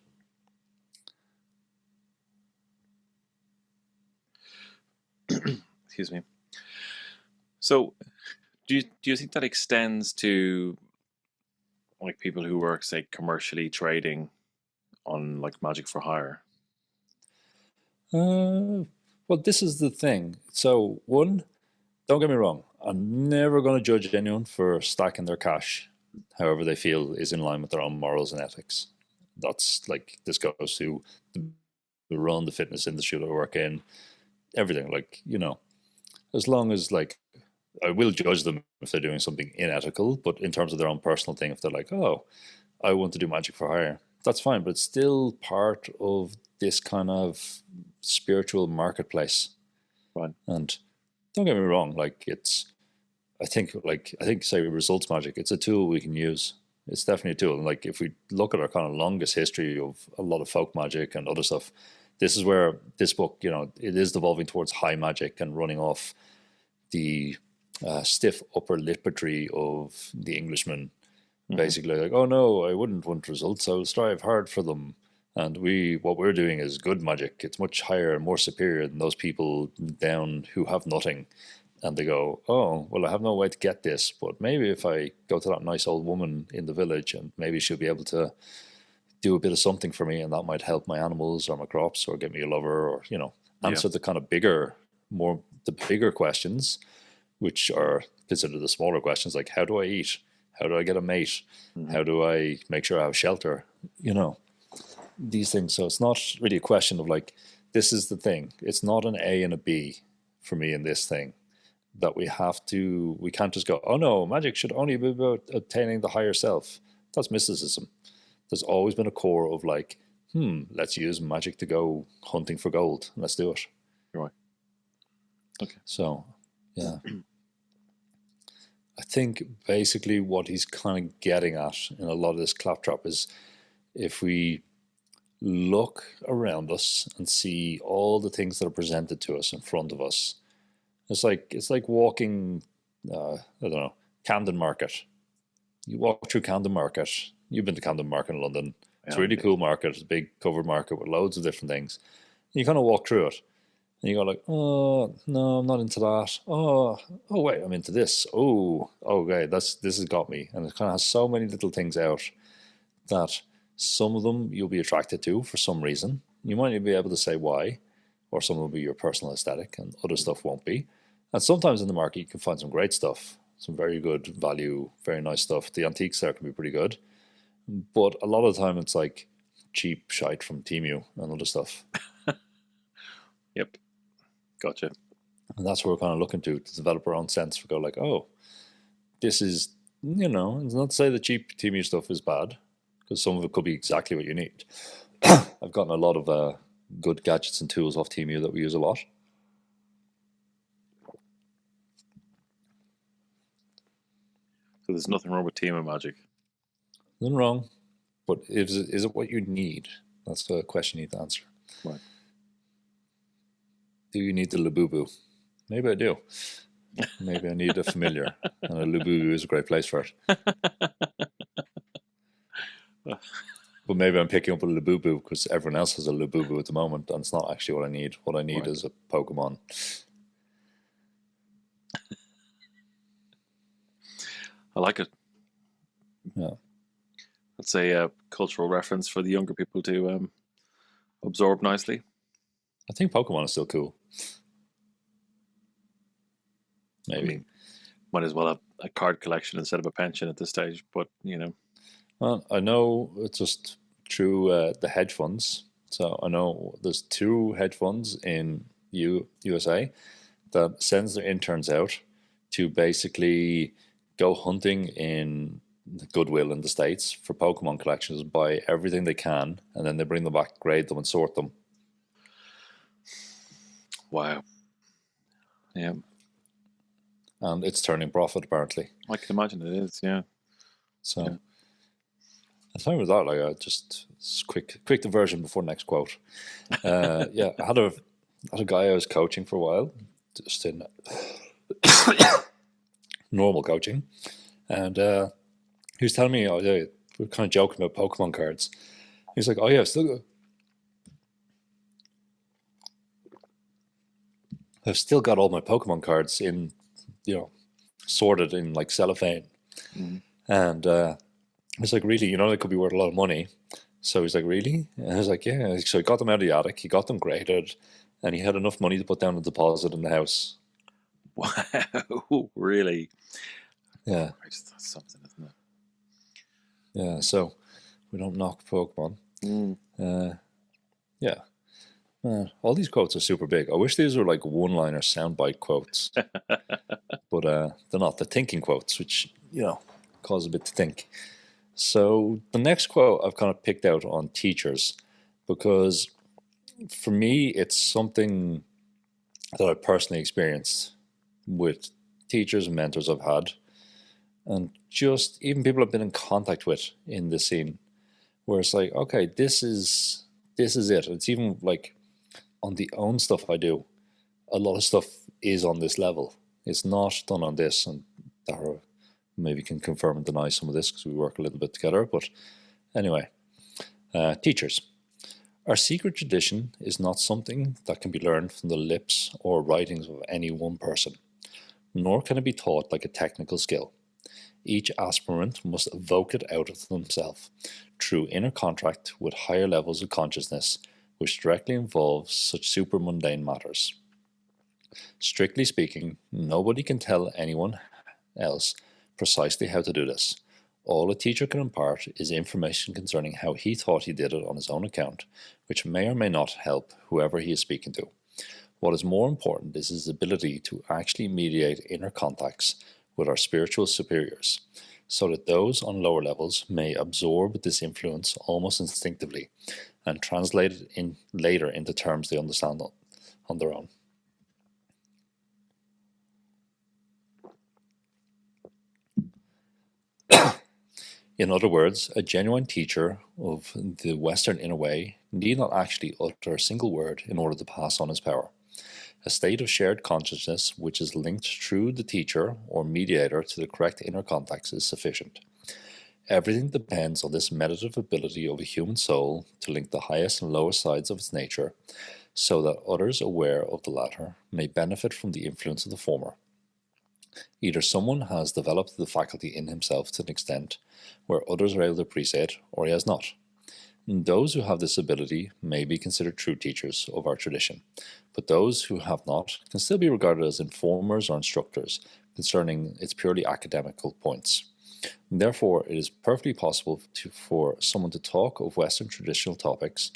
Speaker 3: Excuse me. So, do you think that extends to people who work, say, commercially trading on magic for hire?
Speaker 1: Well, this is the thing. So, one, don't get me wrong. I'm never going to judge anyone for stacking their cash however they feel is in line with their own morals and ethics. That's this goes to the run, the fitness industry that I work in, everything. As long as I will judge them if they're doing something unethical, but in terms of their own personal thing, if they're oh, I want to do magic for hire, that's fine, but it's still part of this kind of spiritual marketplace.
Speaker 3: Right.
Speaker 1: And don't get me wrong, I think say results magic, it's a tool we can use. It's definitely a tool. And if we look at our kind of longest history of a lot of folk magic and other stuff, this is where this book, it is devolving towards high magic and running off the stiff upper lipatry of the Englishman. Basically, like, oh no, I wouldn't want results. I will strive hard for them. And what we're doing is good magic. It's much higher and more superior than those people down who have nothing. And they go, oh, well, I have no way to get this, but maybe if I go to that nice old woman in the village, and maybe she'll be able to do a bit of something for me, and that might help my animals or my crops or get me a lover, or, answer the kind of bigger questions, which are considered the smaller questions, like how do I eat? How do I get a mate? How do I make sure I have shelter? These things. So it's not really a question of like, this is the thing. It's not an A and a B for me in this thing, that we can't just go, oh no, magic should only be about attaining the higher self. That's mysticism. There's always been a core of like, let's use magic to go hunting for gold. Let's do it.
Speaker 3: Right. Okay.
Speaker 1: So, yeah. I think basically what he's kind of getting at in a lot of this claptrap is, if we look around us and see all the things that are presented to us in front of us, it's like walking, I don't know, Camden Market. You walk through Camden Market. You've been to Camden Market in London. It's a really cool market. It's a big covered market with loads of different things. And you kind of walk through it. And you go like, oh, no, I'm not into that. Oh, wait, I'm into this. Oh, okay, this has got me. And it kind of has so many little things out that some of them you'll be attracted to for some reason. You might not be able to say why, or some will be your personal aesthetic, and other stuff won't be. And sometimes in the market you can find some great stuff, some very good value, very nice stuff. The antiques there can be pretty good. But a lot of the time it's like cheap shite from Temu and other stuff.
Speaker 3: Yep. Gotcha.
Speaker 1: And that's where we're kind of looking to develop our own sense. We go like, oh, this is, it's not to say the cheap Temu stuff is bad, because some of it could be exactly what you need. I've gotten a lot of good gadgets and tools off Temu that we use a lot.
Speaker 3: So there's nothing wrong with Temu magic?
Speaker 1: Nothing wrong. But is it what you need? That's the question you need to answer.
Speaker 3: Right.
Speaker 1: Do you need the Labubu? Maybe I do. Maybe I need a familiar, and a Labubu is a great place for it. But maybe I'm picking up a Labubu because everyone else has a Labubu at the moment, and it's not actually what I need. What I need is a Pokemon.
Speaker 3: I like it.
Speaker 1: Yeah.
Speaker 3: That's a cultural reference for the younger people to absorb nicely.
Speaker 1: I think Pokemon is still cool. Maybe.
Speaker 3: I mean, might as well have a card collection instead of a pension at this stage, but,
Speaker 1: Well, I know it's just through the hedge funds. So I know there's 2 hedge funds in USA that sends their interns out to basically go hunting in Goodwill in the States for Pokemon collections, buy everything they can, and then they bring them back, grade them, and sort them.
Speaker 3: Wow. Yeah.
Speaker 1: And it's turning profit, apparently.
Speaker 3: I can imagine it is, yeah.
Speaker 1: So,
Speaker 3: Yeah.
Speaker 1: I find with that, like, just quick diversion before next quote. Yeah, I had a guy I was coaching for a while, just in normal coaching, and he was telling me, oh yeah, we were kind of joking about Pokemon cards. He's like, oh yeah, I've still got all my Pokemon cards in, sorted in like cellophane.
Speaker 3: Mm.
Speaker 1: And I was like, really? They could be worth a lot of money. So he's like, really? And I was like, yeah. So he got them out of the attic, he got them graded, and he had enough money to put down a deposit in the house.
Speaker 3: Wow, really?
Speaker 1: Yeah.
Speaker 3: That's something, isn't it?
Speaker 1: Yeah, so we don't knock Pokemon. Yeah. All these quotes are super big. I wish these were like one-liner soundbite quotes. But they're not. They're thinking quotes, which, cause a bit to think. So the next quote I've kind of picked out on teachers, because for me, it's something that I personally experienced with teachers and mentors I've had, and just even people I've been in contact with in the scene, where it's like, okay, this is it. It's even like on the own stuff I do, a lot of stuff is on this level. It's not done on this, and Dara maybe can confirm and deny some of this because we work a little bit together. But anyway, teachers. Our secret tradition is not something that can be learned from the lips or writings of any one person, nor can it be taught like a technical skill. Each aspirant must evoke it out of themselves through inner contact with higher levels of consciousness, which directly involves such super mundane matters. Strictly speaking, nobody can tell anyone else precisely how to do this. All a teacher can impart is information concerning how he thought he did it on his own account, which may or may not help whoever he is speaking to. What is more important is his ability to actually mediate inner contacts with our spiritual superiors, so that those on lower levels may absorb this influence almost instinctively and translate it in later into terms they understand on their own. In other words, a genuine teacher of the Western inner way need not actually utter a single word in order to pass on his power. A state of shared consciousness which is linked through the teacher or mediator to the correct inner contacts is sufficient. Everything depends on this meditative ability of a human soul to link the highest and lowest sides of its nature, so that others aware of the latter may benefit from the influence of the former. Either someone has developed the faculty in himself to an extent where others are able to appreciate it, or he has not. And those who have this ability may be considered true teachers of our tradition, but those who have not can still be regarded as informers or instructors concerning its purely academical points. And therefore, it is perfectly possible for someone to talk of Western traditional topics,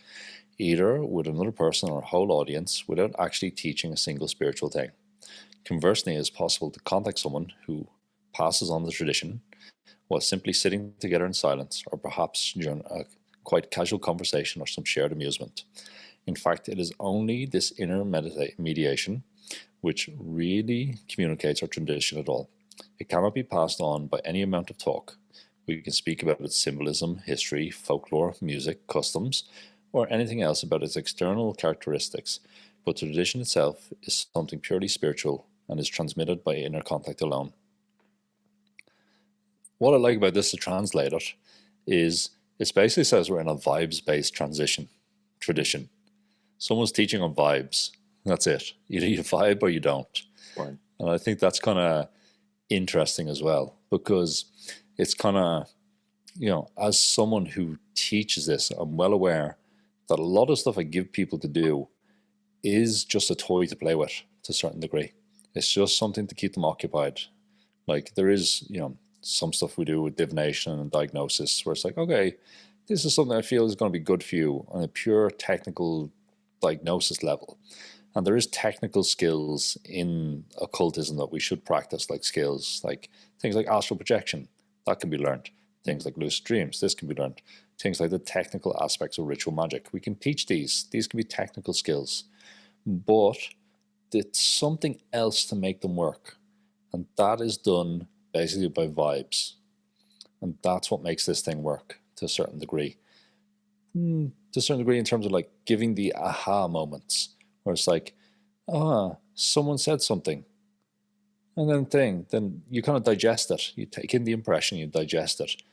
Speaker 1: either with another person or a whole audience, without actually teaching a single spiritual thing. Conversely, it is possible to contact someone who passes on the tradition while simply sitting together in silence, or perhaps during a quite casual conversation or some shared amusement. In fact, it is only this inner mediation which really communicates our tradition at all. It cannot be passed on by any amount of talk. We can speak about its symbolism, history, folklore, music, customs, or anything else about its external characteristics, but the tradition itself is something purely spiritual and is transmitted by inner contact alone. What I like about this to translate it is it basically says we're in a vibes-based tradition. Someone's teaching on vibes. That's it. Either you vibe or you don't.
Speaker 3: Right.
Speaker 1: And I think that's kind of interesting as well, because it's kind of, as someone who teaches this, I'm well aware that a lot of stuff I give people to do is just a toy to play with to a certain degree. It's just something to keep them occupied. Like there is, some stuff we do with divination and diagnosis where it's like, okay, this is something I feel is going to be good for you on a pure technical diagnosis level. And there is technical skills in occultism that we should practice, like skills, like things like astral projection, that can be learned. Things like lucid dreams, this can be learned. Things like the technical aspects of ritual magic, we can teach these. These can be technical skills. But it's something else to make them work. And that is done basically by vibes. And that's what makes this thing work to a certain degree. To a certain degree in terms of like giving the aha moments, where it's like, someone said something. And then you kind of digest it. You take in the impression, you digest it.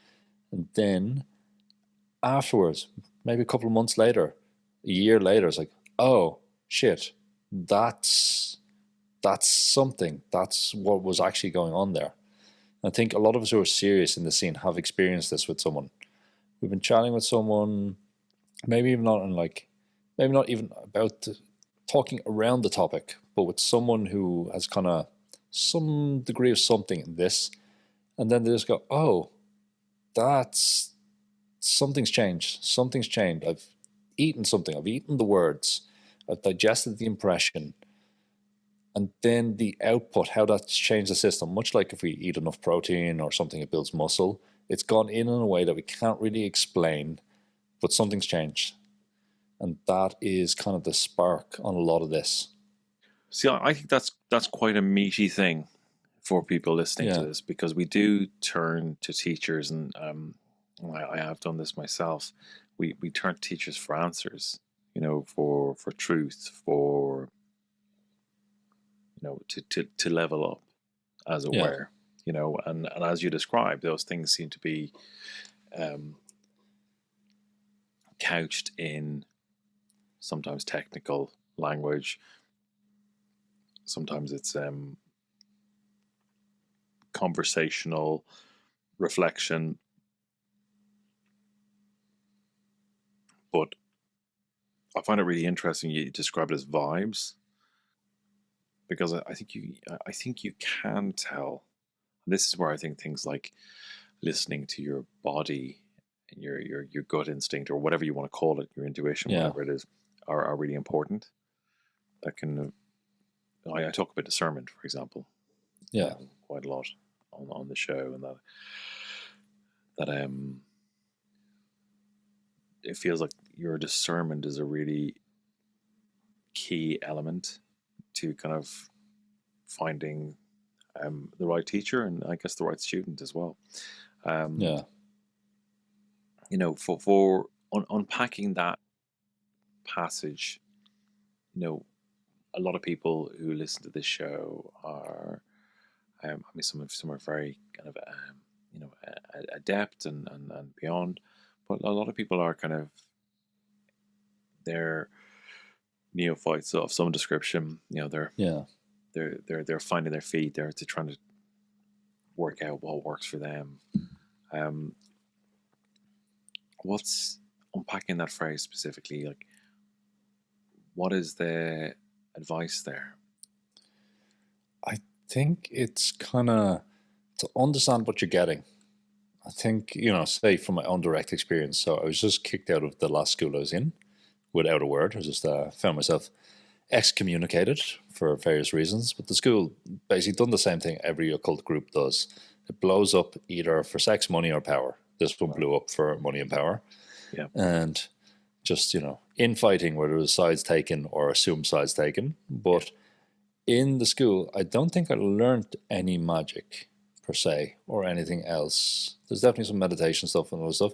Speaker 1: And then afterwards, maybe a couple of months later, a year later, it's like, oh, shit, that's something. That's what was actually going on there. I think a lot of us who are serious in the scene have experienced this with someone. We've been chatting with someone, maybe even not even about talking around the topic, but with someone who has kind of some degree of something in this, and then they just go, oh, that's something's changed. Something's changed. I've eaten something. I've eaten the words. I've digested the impression. And then the output, how that's changed the system, much like if we eat enough protein or something that builds muscle, it's gone in a way that we can't really explain, but something's changed. And that is kind of the spark on a lot of this.
Speaker 3: See, I think that's quite a meaty thing for people listening to this, because we do turn to teachers, and I have done this myself. We turn to teachers for answers, for truth, for to level up. as it were, you know, and as you described, those things seem to be couched in sometimes technical language, sometimes it's conversational reflection, but I find it really interesting you describe it as vibes, because I think you can tell. This is where I think things like listening to your body and your gut instinct, or whatever you want to call it, your intuition, whatever it is, are really important. That can, I talk about discernment, for example, quite a lot on the show, and that it feels like your discernment is a really key element to kind of finding the right teacher, and I guess the right student as well. You know, for unpacking that passage, you know, a lot of people who listen to this show are, I mean, some are very kind of, you know, adept and beyond, but a lot of people are kind of, they're neophytes of some description. You know, they're finding their feet. They're trying to work out what works for them. What's unpacking that phrase specifically? Like, what is the advice there?
Speaker 1: I think it's kind of to understand what you're getting. I think, you know, say from my own direct experience. So I was just kicked out of the last school I was in without a word. I just found myself excommunicated for various reasons. But the school basically done the same thing every occult group does. It blows up either for sex, money, or power. This one blew up for money and power.
Speaker 3: Yeah.
Speaker 1: And just, you know, infighting where there was sides taken or assumed sides taken. But in the school, I don't think I learned any magic per se or anything else. There's definitely some meditation stuff and other stuff.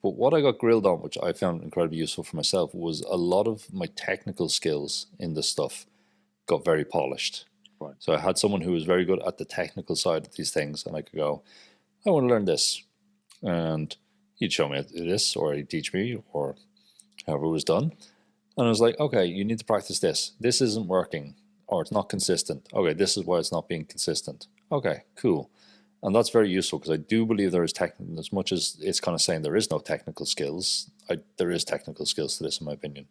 Speaker 1: But what I got grilled on, which I found incredibly useful for myself, was a lot of my technical skills in this stuff got very polished.
Speaker 3: Right.
Speaker 1: So I had someone who was very good at the technical side of these things, and I could go, I want to learn this. And he'd show me how to do this, or he'd teach me, or however it was done. And I was like, okay, you need to practice this. This isn't working, or it's not consistent. Okay, this is why it's not being consistent. Okay, cool. And that's very useful, because I do believe there is technical, as much as it's kind of saying there is no technical skills, there is technical skills to this, in my opinion.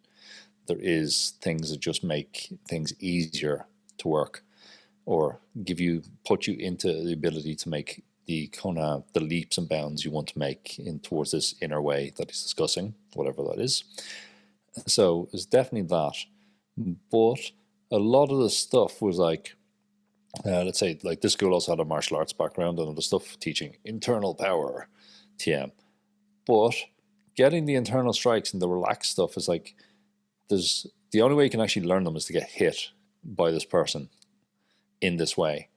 Speaker 1: There is things that just make things easier to work, or put you into the ability to make the kind of the leaps and bounds you want to make in towards this inner way that he's discussing, whatever that is. So it's definitely that. But a lot of the stuff was like, let's say, like this school also had a martial arts background and other stuff teaching internal power, TM. But getting the internal strikes and the relaxed stuff is like, the only way you can actually learn them is to get hit by this person in this way.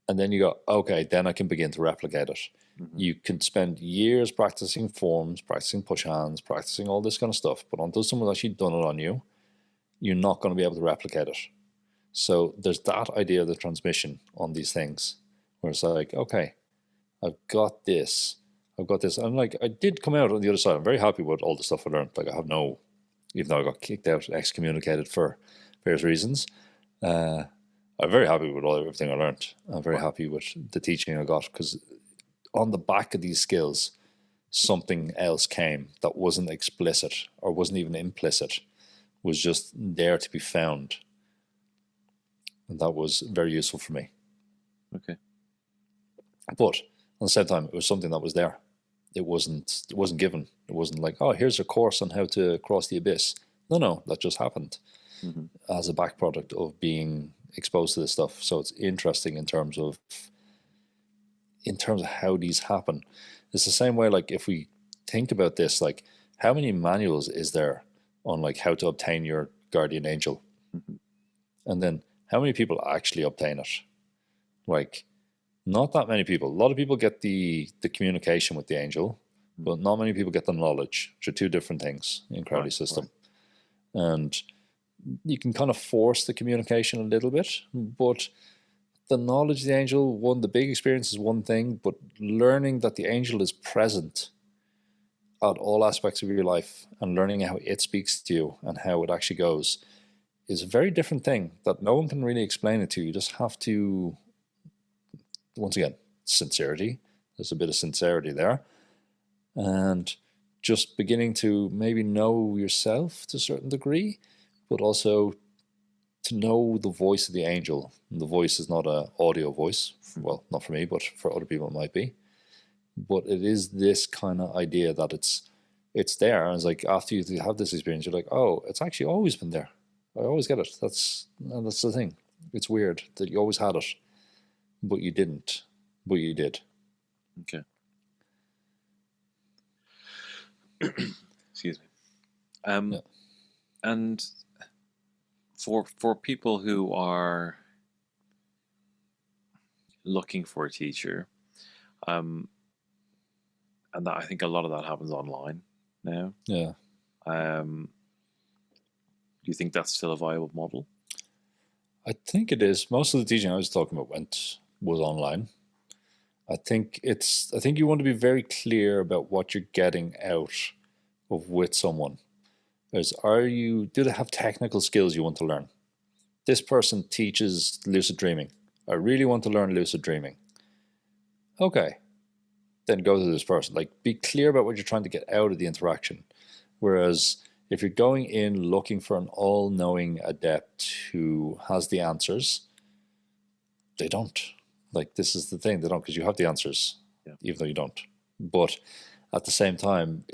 Speaker 1: And then you go, okay, then I can begin to replicate it. Mm-hmm. You can spend years practicing forms, practicing push hands, practicing all this kind of stuff. But until someone's actually done it on you, you're not going to be able to replicate it. So there's that idea of the transmission on these things, where it's like, okay, I've got this. And like, I did come out on the other side. I'm very happy with all the stuff I learned. Like, I have no, even though I got kicked out, excommunicated for various reasons, I'm very happy with everything I learned. I'm very happy with the teaching I got, because on the back of these skills, something else came that wasn't explicit or wasn't even implicit, was just there to be found. And that was very useful for me.
Speaker 3: Okay.
Speaker 1: But at the same time, it was something that was there. It wasn't given. It wasn't like, oh, here's a course on how to cross the abyss. No, that just happened as a back product of being exposed to this stuff. So it's interesting in terms of how these happen. It's the same way, like, if we think about this, like, how many manuals is there on like how to obtain your guardian angel? And then how many people actually obtain it? Like, not that many people. A lot of people get the communication with the angel, but not many people get the knowledge, which are two different things in Crowley's system. Right. And you can kind of force the communication a little bit, but the knowledge of the angel, the big experience is one thing, but learning that the angel is present at all aspects of your life and learning how it speaks to you and how it actually goes is a very different thing that no one can really explain it to you. You just have to, once again, sincerity. There's a bit of sincerity there. And just beginning to maybe know yourself to a certain degree, but also to know the voice of the angel. And the voice is not an audio voice. Well, not for me, but for other people it might be. But it is this kind of idea that it's there. And it's like after you have this experience, you're like, oh, it's actually always been there. I always get it. That's the thing. It's weird that you always had it, but you didn't. But you did.
Speaker 3: Okay. Excuse me.
Speaker 1: Yeah.
Speaker 3: And for people who are looking for a teacher, and that I think a lot of that happens online now.
Speaker 1: Yeah.
Speaker 3: Do you think that's still a viable model?
Speaker 1: I think it is. Most of the teaching I was talking about was online. I think you want to be very clear about what you're getting out of with someone. Do they have technical skills you want to learn? This person teaches lucid dreaming. I really want to learn lucid dreaming. Okay. Then go to this person. Like, be clear about what you're trying to get out of the interaction. Whereas if you're going in looking for an all-knowing adept who has the answers, they don't. Like, this is the thing, they don't, because you have the answers, even though you don't. But at the same time,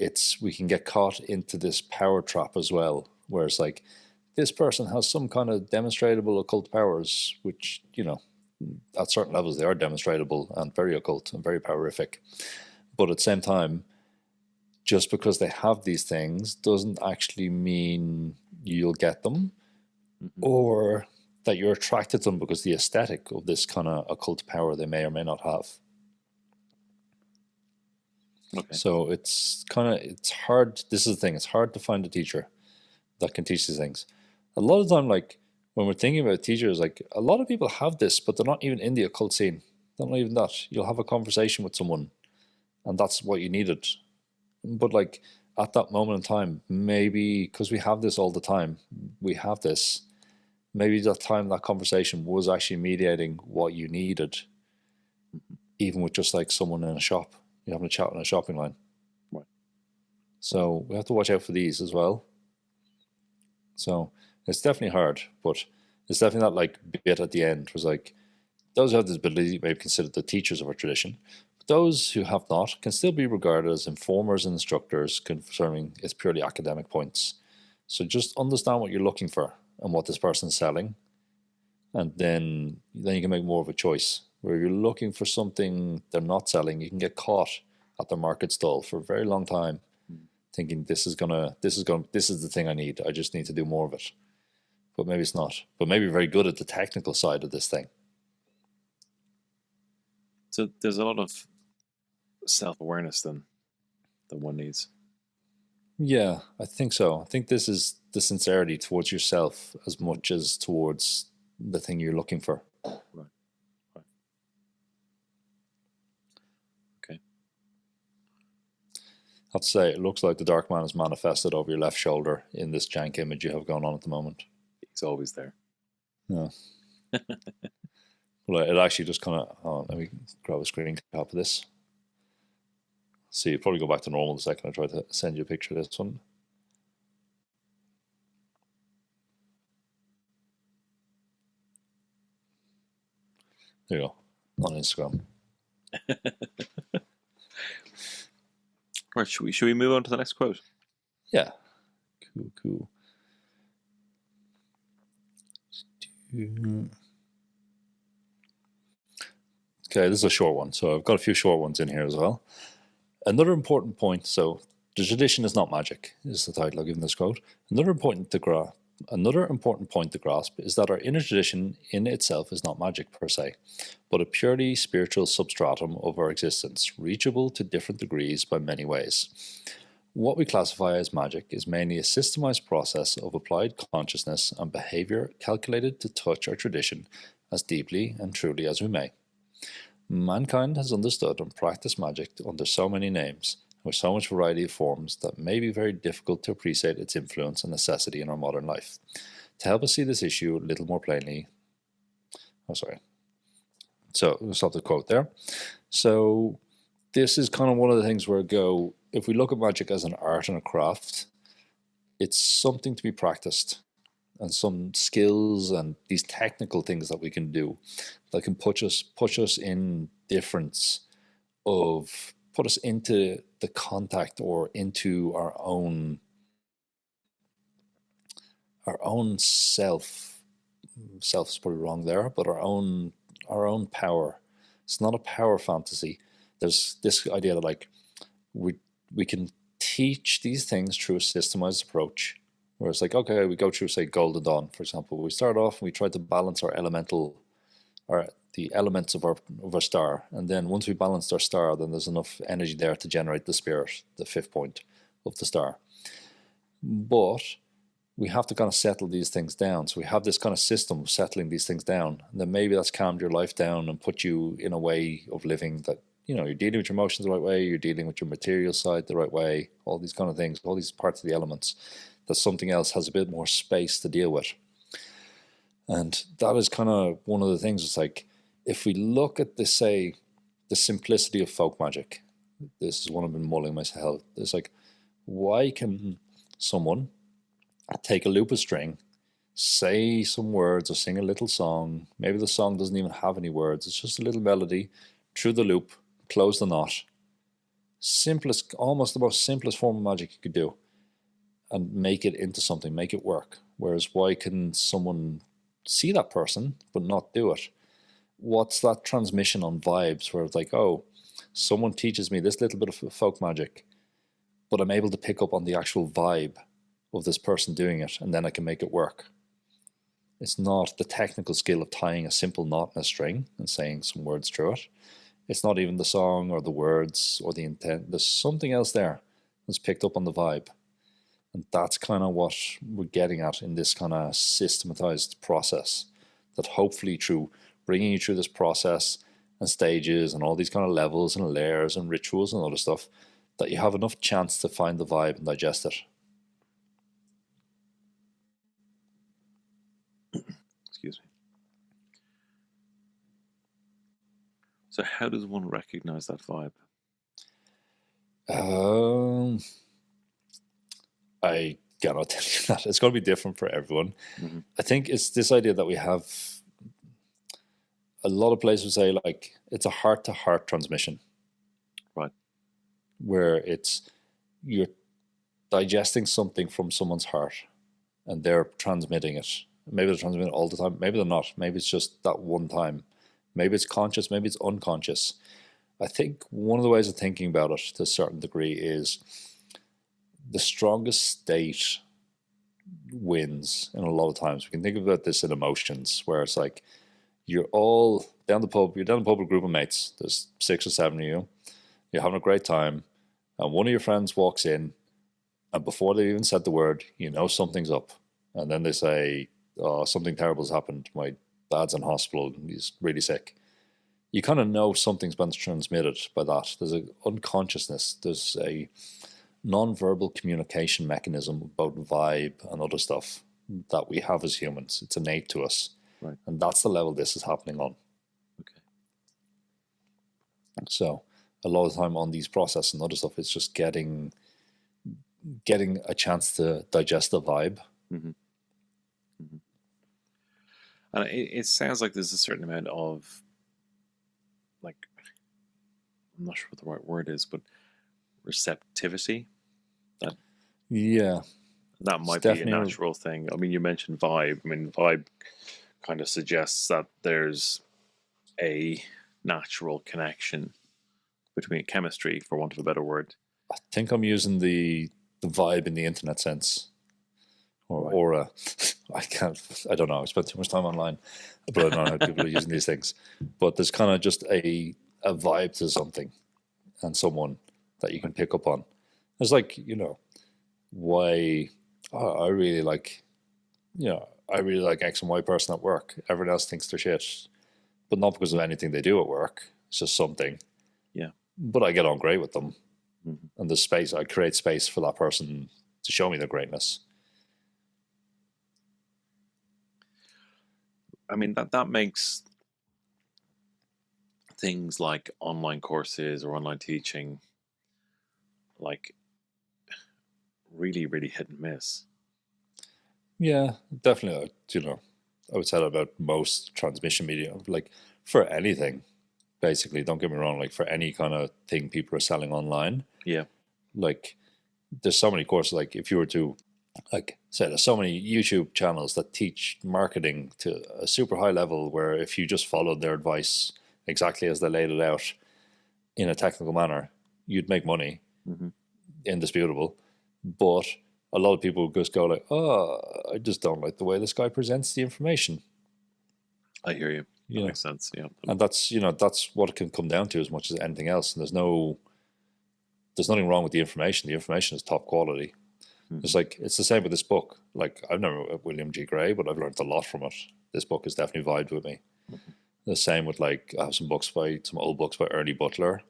Speaker 1: we can get caught into this power trap as well, where it's like, this person has some kind of demonstrable occult powers, which, at certain levels they are demonstrable and very occult and very powerific. But at the same time, just because they have these things doesn't actually mean you'll get them, or that you're attracted to them because the aesthetic of this kind of occult power they may or may not have. Okay. So it's hard. This is the thing. It's hard to find a teacher that can teach these things. A lot of the time, like when we're thinking about teachers, like a lot of people have this, but they're not even in the occult scene. They're not even that. You'll have a conversation with someone and that's what you needed. But like at that moment in time, maybe because we have this all the time, maybe that conversation was actually mediating what you needed, even with just like someone in a shop. You're having a chat in a shopping line.
Speaker 3: Right.
Speaker 1: So we have to watch out for these as well. So it's definitely hard, but it's definitely not like bit at the end. It was like those who have this ability may be considered the teachers of our tradition. But those who have not can still be regarded as informers and instructors concerning its purely academic points. So just understand what you're looking for and what this person's selling, and then you can make more of a choice. Where you're looking for something they're not selling, you can get caught at their market stall for a very long time, thinking this is the thing I need. I just need to do more of it. But maybe it's not. But maybe you're very good at the technical side of this thing.
Speaker 3: So there's a lot of self-awareness then that one needs.
Speaker 1: Yeah, I think so. I think this is the sincerity towards yourself as much as towards the thing you're looking for.
Speaker 3: Right. Okay.
Speaker 1: I have to say, it looks like the Dark Man is manifested over your left shoulder in this jank image you have going on at the moment.
Speaker 3: He's always there.
Speaker 1: Yeah. Well, it actually just kind of... let me grab a screen cap of this. See, you'll probably go back to normal in a second. I try to send you a picture of this one. There you go, on Instagram.
Speaker 3: Right, should we move on to the next quote?
Speaker 1: Yeah. Cool. Okay, this is a short one, so I've got a few short ones in here as well. Another important point, so the tradition is not magic, is the title I've given this quote. Another important point to grasp is that our inner tradition in itself is not magic per se, but a purely spiritual substratum of our existence, reachable to different degrees by many ways. What we classify as magic is mainly a systemized process of applied consciousness and behavior calculated to touch our tradition as deeply and truly as we may. Mankind has understood and practiced magic under so many names, with so much variety of forms, that it may be very difficult to appreciate its influence and necessity in our modern life. To help us see this issue a little more plainly, So we'll stop the quote there. So this is kind of one of the things where I go, if we look at magic as an art and a craft, it's something to be practiced, and some skills and these technical things that we can do that can push us in difference of, put us into the contact or into our own self is probably wrong there, but our own power. It's not a power fantasy. There's this idea that like we can teach these things through a systemized approach, where it's like, okay, we go through, say, Golden Dawn, for example. We start off and we try to balance our the elements of our star, and then once we balanced our star, then there's enough energy there to generate the spirit, the fifth point of the star. But we have to kind of settle these things down. So we have this kind of system of settling these things down. And then maybe that's calmed your life down and put you in a way of living that, you know, you're dealing with your emotions the right way, you're dealing with your material side the right way, all these kind of things, all these parts of the elements, that something else has a bit more space to deal with. And that is kind of one of the things. It's like, if we look at this, say, the simplicity of folk magic, this is one I've been mulling myself. It's like, why can someone take a loop of string, say some words or sing a little song, maybe the song doesn't even have any words, it's just a little melody, through the loop, close the knot, simplest, almost the most simplest form of magic you could do, and make it into something, make it work. Whereas why can someone see that person but not do it? What's that transmission on vibes where it's like, oh, someone teaches me this little bit of folk magic, but I'm able to pick up on the actual vibe of this person doing it, and then I can make it work. It's not the technical skill of tying a simple knot in a string and saying some words through it. It's not even the song or the words or the intent. There's something else there that's picked up on the vibe. And that's kind of what we're getting at in this kind of systematized process, that hopefully through bringing you through this process and stages and all these kind of levels and layers and rituals and other stuff, that you have enough chance to find the vibe and digest it.
Speaker 3: Excuse me. So how does one recognize that vibe?
Speaker 1: I cannot tell you that. It's going to be different for everyone. Mm-hmm. I think it's this idea that we have, a lot of places say, like, it's a heart-to-heart transmission.
Speaker 3: Right.
Speaker 1: Where it's, you're digesting something from someone's heart and they're transmitting it. Maybe they're transmitting it all the time. Maybe they're not. Maybe it's just that one time. Maybe it's conscious. Maybe it's unconscious. I think one of the ways of thinking about it to a certain degree is the strongest state wins in a lot of times. We can think about this in emotions, where it's like, you're all down the pub, you're down the pub with a group of mates, there's 6 or 7 of you, you're having a great time, and one of your friends walks in, and before they even said the word, you know something's up. And then they say, oh, something terrible has happened, my dad's in hospital, he's really sick. You kind of know something's been transmitted by that. There's an unconsciousness, there's a non-verbal communication mechanism about vibe and other stuff that we have as humans. It's innate to us.
Speaker 3: Right.
Speaker 1: And that's the level this is happening on.
Speaker 3: Okay.
Speaker 1: So a lot of the time on these processes and other stuff, it's just getting a chance to digest the vibe.
Speaker 3: Mm-hmm. Mm-hmm. And it sounds like there's a certain amount of, like, I'm not sure what the right word is, but receptivity. That might be a natural thing. I mean, you mentioned vibe. I mean, vibe kind of suggests that there's a natural connection between chemistry, for want of a better word.
Speaker 1: I think I'm using the vibe in the internet sense, or
Speaker 3: right.
Speaker 1: aura. I don't know. I spent too much time online, but I don't know how people are using these things. But there's kind of just a vibe to something and someone that you can pick up on. It's like, why I really like, I really like X and Y person at work. Everyone else thinks they're shit, but not because of anything they do at work. It's just something.
Speaker 3: Yeah.
Speaker 1: But I get on great with them.
Speaker 3: Mm-hmm.
Speaker 1: And the space, I create space for that person to show me their greatness.
Speaker 3: I mean, that makes things like online courses or online teaching like really, really hit and miss.
Speaker 1: Yeah, definitely. I would say that about most transmission media, like for anything, basically. Don't get me wrong, like for any kind of thing people are selling online.
Speaker 3: Yeah.
Speaker 1: Like there's so many courses, like if you were to say there's so many YouTube channels that teach marketing to a super high level where if you just followed their advice exactly as they laid it out in a technical manner, you'd make money.
Speaker 3: Mm-hmm.
Speaker 1: Indisputable. But a lot of people just go like, oh, I just don't like the way this guy presents the information.
Speaker 3: I hear you. That makes sense. Yeah.
Speaker 1: And that's what it can come down to as much as anything else. And there's nothing wrong with the information. The information is top quality.
Speaker 3: Mm-hmm.
Speaker 1: It's the same with this book. Like I've never read William G. Gray, but I've learned a lot from it. This book has definitely vibed with me.
Speaker 3: Mm-hmm.
Speaker 1: The same with I have some old books by Ernie Butler.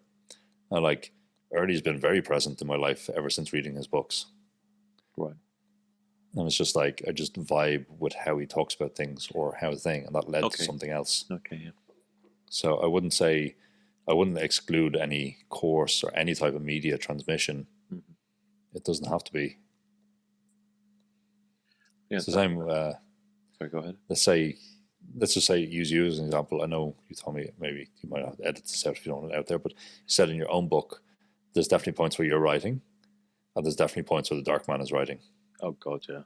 Speaker 1: And Ernie's been very present in my life ever since reading his books.
Speaker 3: Right.
Speaker 1: And it's just I just vibe with how he talks about things or how a thing, and that led to something else.
Speaker 3: Okay, yeah.
Speaker 1: So I wouldn't exclude any course or any type of media transmission.
Speaker 3: Mm-hmm.
Speaker 1: It doesn't have to be.
Speaker 3: Yeah,
Speaker 1: it's the same.
Speaker 3: Sorry, go ahead.
Speaker 1: Let's just say, use you as an example. I know you told me maybe you might have to edit this out if you don't want it out there, but you said in your own book, there's definitely points where you're writing, and there's definitely points where the dark man is writing.
Speaker 3: Oh God, yeah.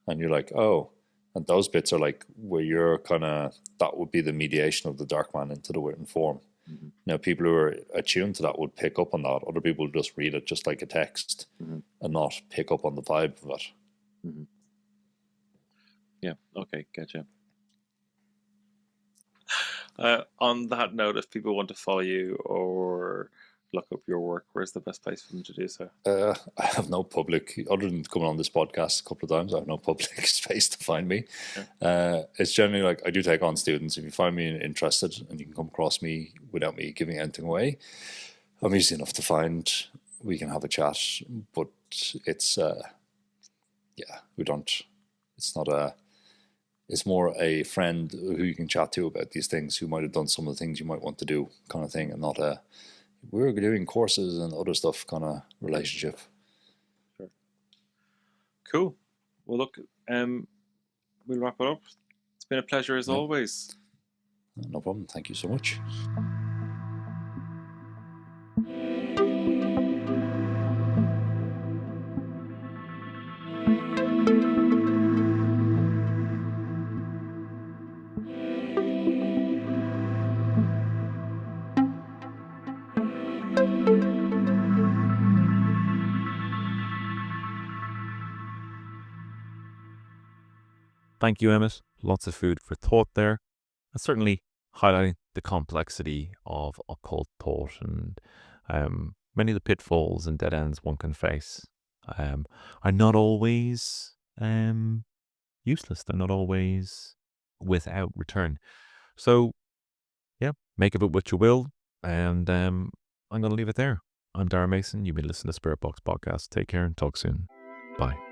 Speaker 1: And you're like, oh, and those bits are where you're that would be the mediation of the dark man into the written form.
Speaker 3: Mm-hmm.
Speaker 1: Now, people who are attuned to that would pick up on that. Other people just read it just like a text
Speaker 3: mm-hmm.
Speaker 1: and not pick up on the vibe of it.
Speaker 3: Mm-hmm. Yeah, okay, gotcha. On that note, if people want to follow you or look up your work, where's the best place for them to do so?
Speaker 1: I have no public, other than coming on this podcast a couple of times, I have no public space to find me. Yeah. It's generally I do take on students. If you find me interested and you can come across me without me giving anything away, I'm easy enough to find. We can have a chat, but it's, we don't, it's not it's more a friend who you can chat to about these things, who might have done some of the things you might want to do kind of thing, and not we're doing courses and other stuff kind of relationship.
Speaker 3: Sure. Cool. Well, look, we'll wrap it up. It's been a pleasure as always.
Speaker 1: No problem. Thank you so much.
Speaker 2: Thank you, Emmet. Lots of food for thought there. And certainly highlighting the complexity of occult thought and many of the pitfalls and dead ends one can face are not always useless. They're not always without return. So, yeah, make of it what you will. And I'm going to leave it there. I'm Dara Mason. You've been listening to Spirit Box Podcast. Take care and talk soon. Bye.